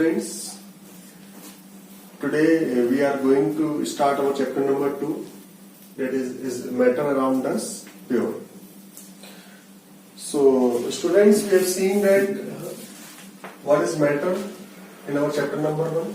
students. Today we are going to start our chapter number 2, that is matter around us, pure. So students, we have seen that what is matter in our chapter number 1.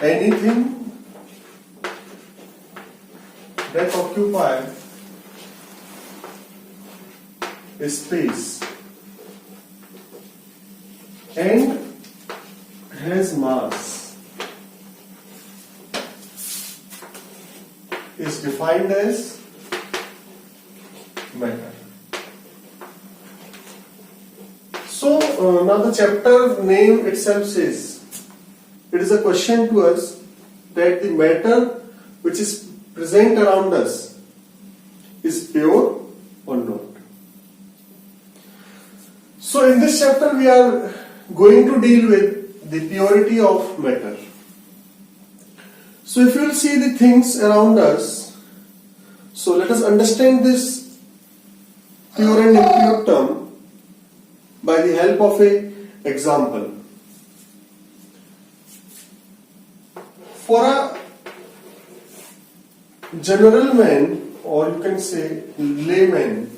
Anything that occupy a space and has mass is defined as matter. So now the chapter name itself says it is a question to us that the matter which is present around us is pure or not. So in this chapter we are going to deal with the purity of matter. So if you will see the things around us, so let us understand this pure and impure term by the help of an example. For a general man, or you can say layman,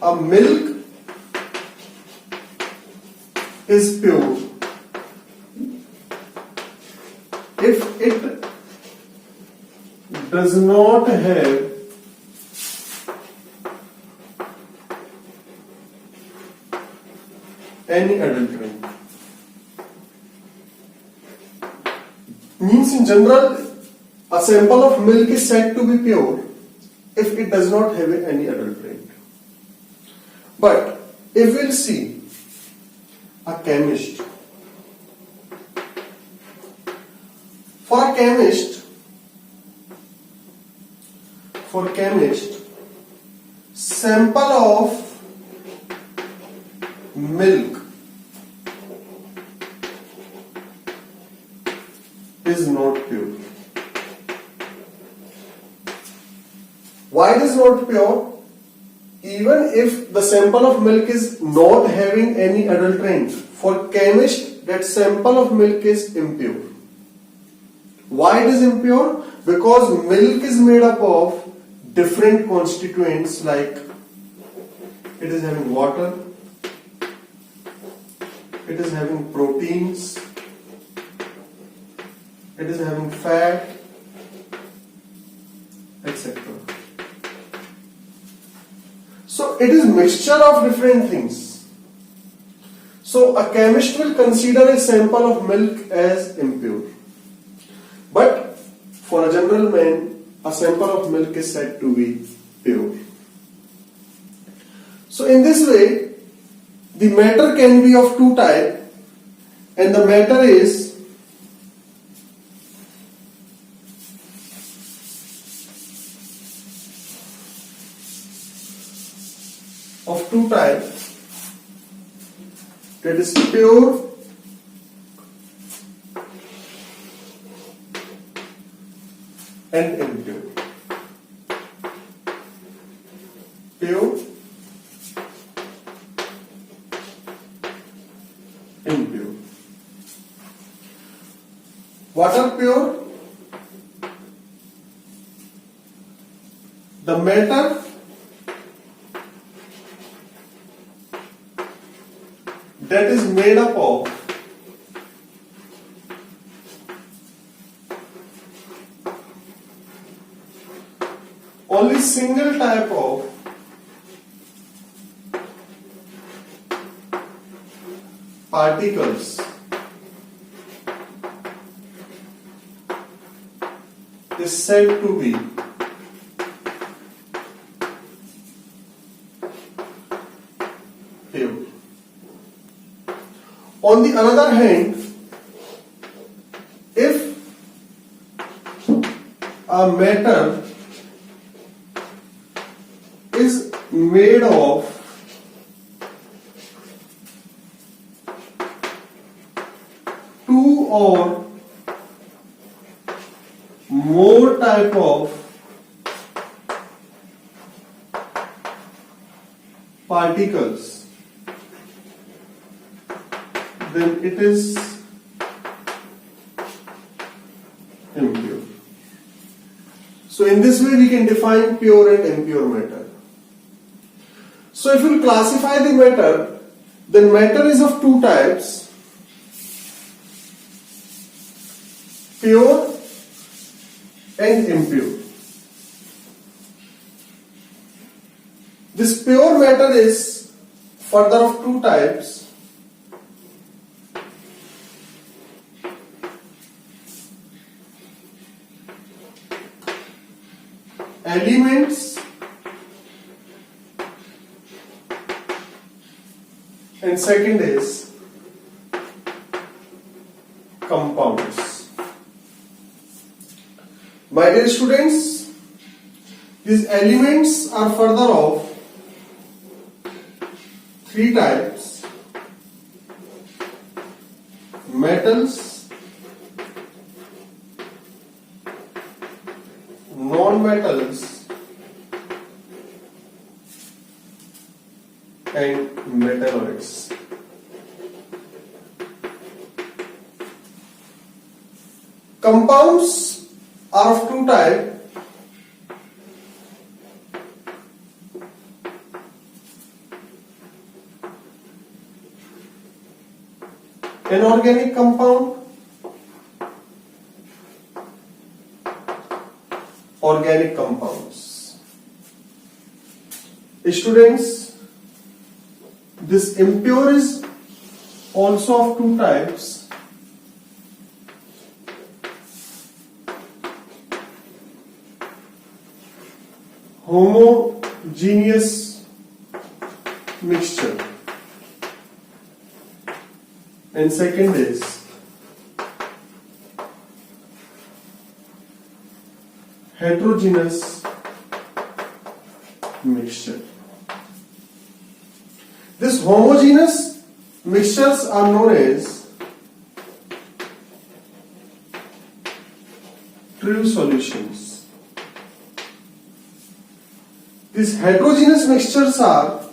a milk is pure if it does not have any adulterant. Means in general, a sample of milk is said to be pure if it does not have any adulterant. But if we'll see a chemist, for chemist, sample of milk is not pure. Why it is not pure? Even if the sample of milk is not having any adulterant, for chemist that sample of milk is impure. Why it is impure? Because milk is made up of different constituents, like it is having water, it is having proteins, it is having fat, etc. So it is mixture of different things. So a chemist will consider a sample of milk as impure. But for a general man, a sample of milk is said to be pure. So in this way, the matter can be of two types, and the matter is of two types, that is pure and impure. Pure, impure. What are pure? The matter that is made up of only single type of particles is said to be pure. On the other hand, if a matter is made of two or more type of particles, then it is impure. So in this way we can define pure and impure matter. So if you classify the matter, then matter is of two types: pure and impure. This pure matter is further of two types: elements and second is compounds. My dear students, these elements are further of three types: metals, non-metals and metalloids. Compounds are of two types: inorganic compound, organic compounds. Students, this impure is also of two types: homogeneous mixture and second is heterogeneous mixture. This homogeneous mixtures are known as true solutions. These heterogeneous mixtures are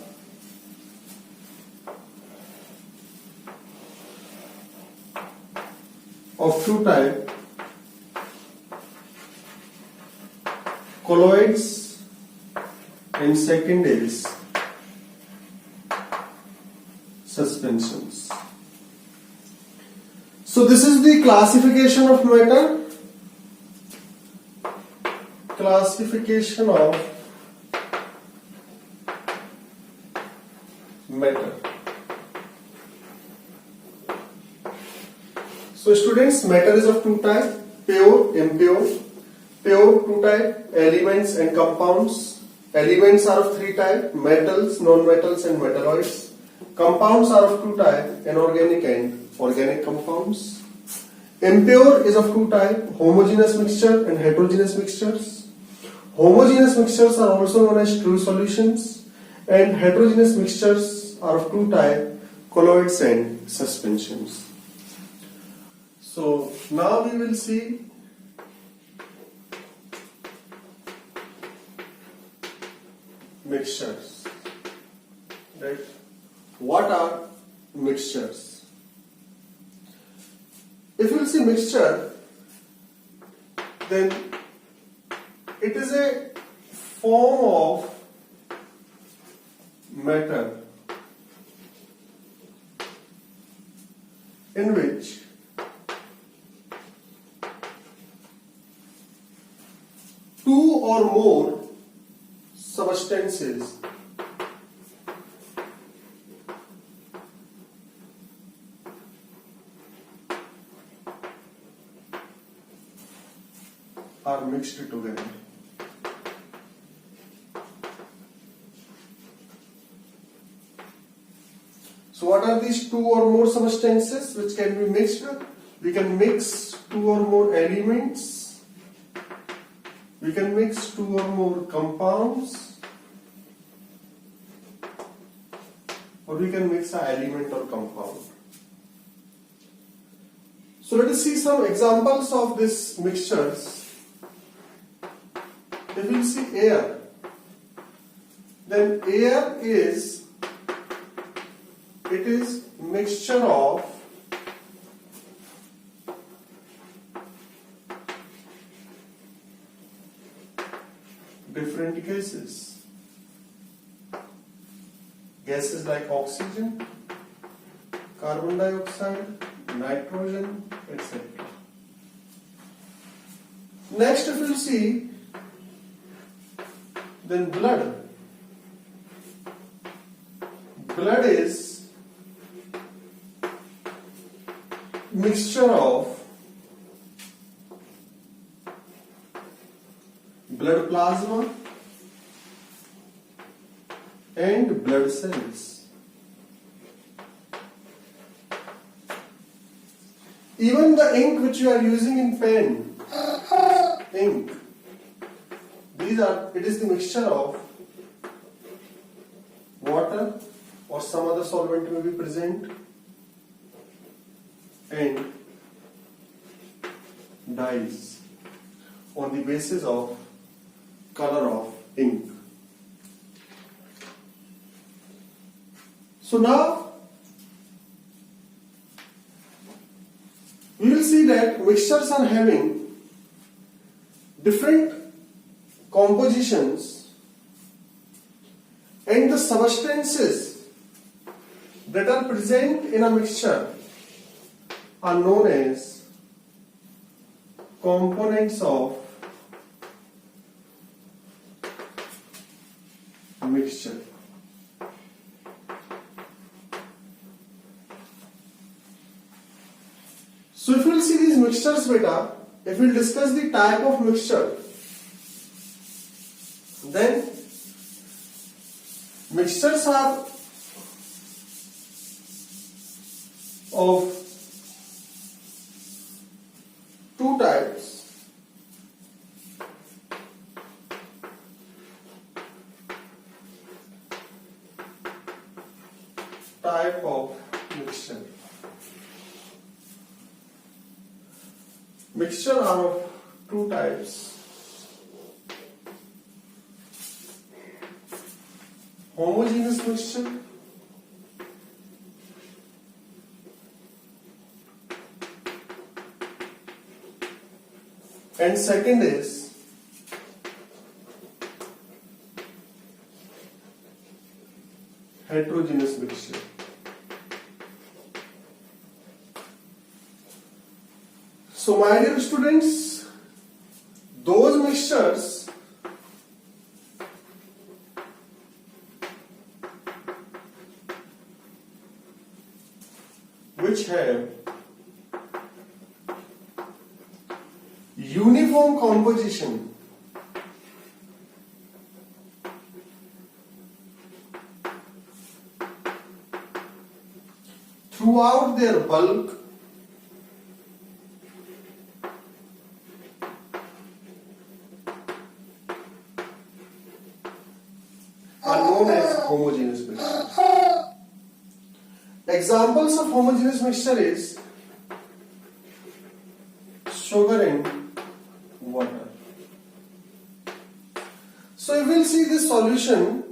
of two types: colloids and second is suspensions. So this is the classification of matter. Classification of matter. So students, matter is of two types: pure, impure. Pure, two types: elements and compounds. Elements are of three types: metals, non-metals and metalloids. Compounds are of two types: inorganic and organic compounds. Impure is of two types: homogeneous mixture and heterogeneous mixtures. Homogeneous mixtures are also known as true solutions, and heterogeneous mixtures are of two types: colloids and suspensions. So now we will see mixtures. Right? What are mixtures? If you will see mixture, then it is a form of matter in which two or more substances are mixed together. So what are these two or more substances which can be mixed? We can mix two or more elements. We can mix two or more compounds, or we can mix an element or compound. So let us see some examples of these mixtures. If we see air, then air is it is mixture of different gases. Gases like oxygen, carbon dioxide, nitrogen, etc. Next, if you see, then blood. Blood is mixture of blood plasma and blood cells. Even the ink which you are using in pen, ink, it is the mixture of water or some other solvent may be present and dyes on the basis of color of ink. So now we will see that mixtures are having different compositions, and the substances that are present in a mixture are known as components of mixture. So if we will see these mixtures beta, if we will discuss the type of mixture, then mixtures are of two types. Type of mixture. Mixture are of two types. Homogeneous mixture and second is heterogeneous mixture. So my dear students, those mixtures which have uniform composition throughout their bulk are known as homogeneous mixture. Examples of homogeneous mixture is sugar and water. So if we will see this solution,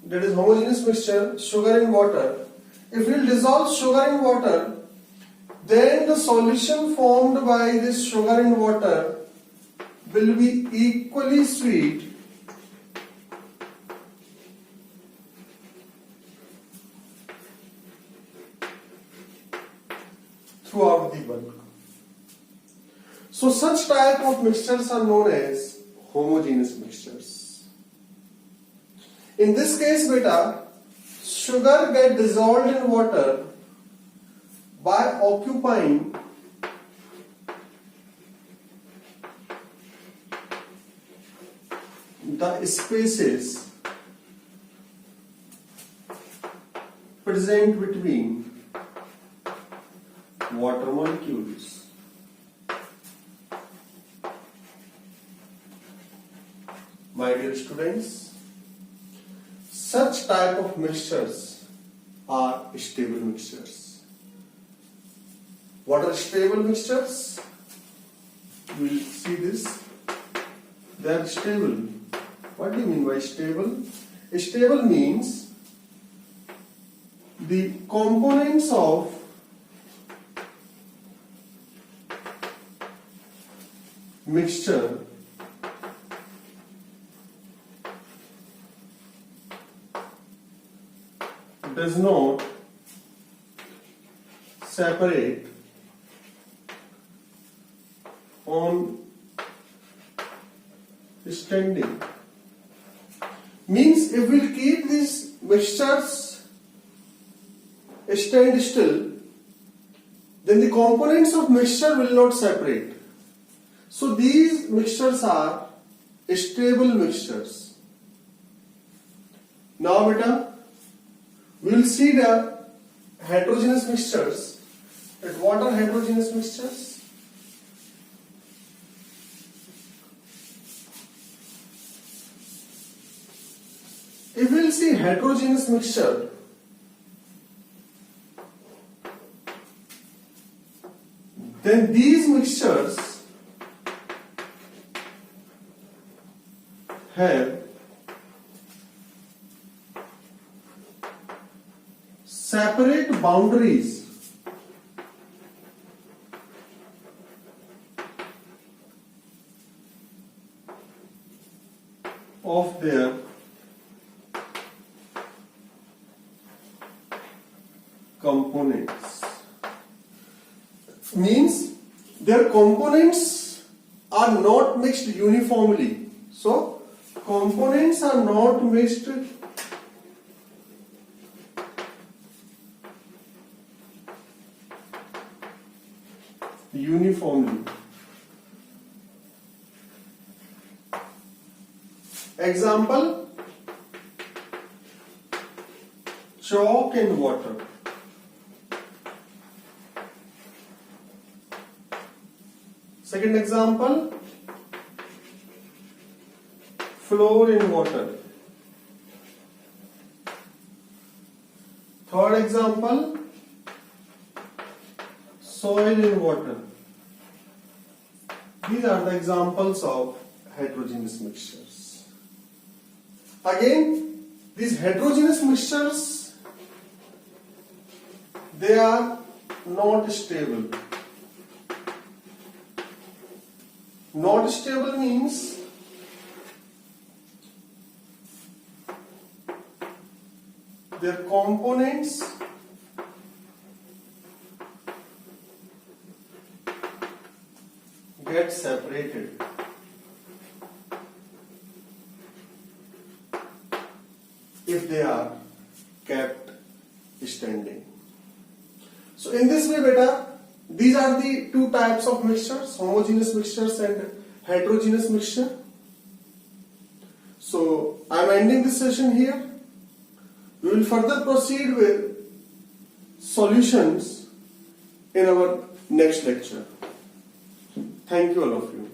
that is homogeneous mixture, sugar and water, if we will dissolve sugar in water, then the solution formed by this sugar and water will be equally sweet throughout the bulk. So such type of mixtures are known as homogeneous mixtures. In this case beta, sugar get dissolved in water by occupying the spaces present between water molecules. My dear students, such type of mixtures are stable mixtures. What are stable mixtures? We will see this. They are stable. What do you mean by stable? Stable means the components of mixture does not separate on standing. Means if we'll keep these mixtures stand still, then the components of mixture will not separate. So these mixtures are stable mixtures. Now beta, we will see the heterogeneous mixtures. And what are heterogeneous mixtures? If we will see heterogeneous mixture, then these mixtures have separate boundaries of their components. Means their components are not mixed uniformly. So components are not mixed uniformly. Example, chalk and water. Second example, flour in water. Third example, soil in water. These are the examples of heterogeneous mixtures. Again, these heterogeneous mixtures, they are not stable. Not stable means their components get separated. If they are kept standing. So in this way, beta, these are the two types of mixtures, homogeneous mixtures and heterogeneous mixture. So I am ending this session here. We will further proceed with solutions in our next lecture. Thank you all of you.